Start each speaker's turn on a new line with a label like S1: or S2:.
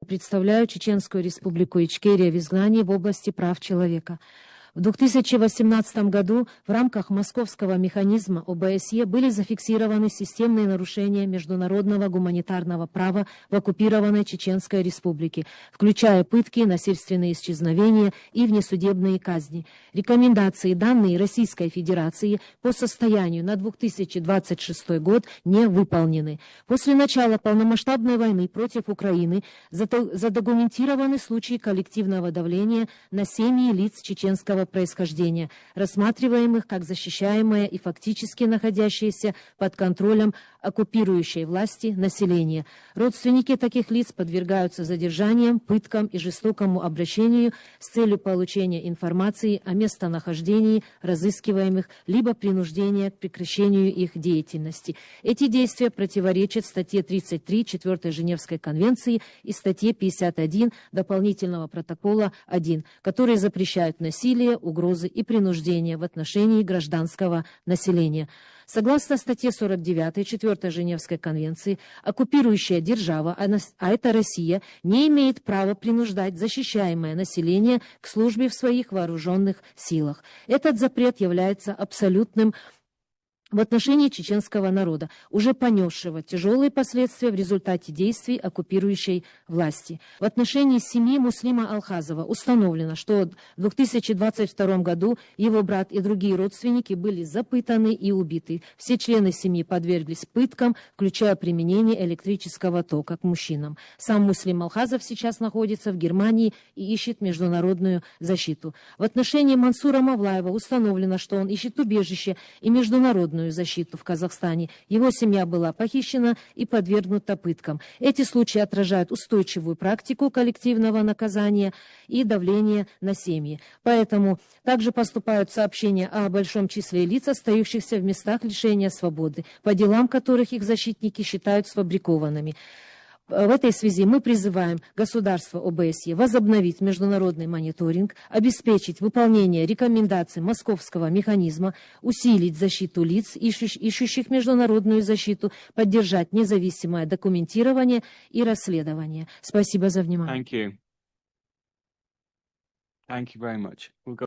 S1: Представляю Чеченскую республику Ичкерия в изгнании в области прав человека. В 2018 году в рамках московского механизма ОБСЕ были зафиксированы системные нарушения международного гуманитарного права в оккупированной Чеченской республике, включая пытки, насильственные исчезновения и внесудебные казни. Рекомендации, данные Российской Федерации по состоянию на 2026 год не выполнены. После начала полномасштабной войны против Украины задокументированы случаи коллективного давления на семьи лиц чеченского происхождения, рассматриваемых как защищаемое и фактически находящееся под контролем оккупирующей власти населения. Родственники таких лиц подвергаются задержаниям, пыткам и жестокому обращению с целью получения информации о местонахождении разыскиваемых, либо принуждения к прекращению их деятельности. Эти действия противоречат статье 33 4 Женевской конвенции и статье 51 дополнительного протокола 1, которые запрещают насилие, угрозы и принуждение в отношении гражданского населения. Согласно статье 49 4 Женевской конвенции, оккупирующая держава, а это Россия, не имеет права принуждать защищаемое население к службе в своих вооруженных силах. Этот запрет является абсолютным в отношении чеченского народа, уже понесшего тяжелые последствия в результате действий оккупирующей власти. В отношении семьи Муслима Алхазова установлено, что в 2022 году его брат и другие родственники были запытаны и убиты. Все члены семьи подверглись пыткам, включая применение электрического тока к мужчинам. Сам Муслим Алхазов сейчас находится в Германии и ищет международную защиту. В отношении Мансура Мавлаева установлено, что он ищет убежище и международную защиту в Казахстане. Его семья была похищена и подвергнута пыткам. Эти случаи отражают устойчивую практику коллективного наказания и давления на семьи. Поэтому также поступают сообщения о большом числе лиц, остающихся в местах лишения свободы, по делам которых их защитники считают сфабрикованными. В этой связи мы призываем государство ОБСЕ возобновить международный мониторинг, обеспечить выполнение рекомендаций московского механизма, усилить защиту лиц, ищущих международную защиту, поддержать независимое документирование и расследование. Спасибо за внимание.
S2: Thank you very much.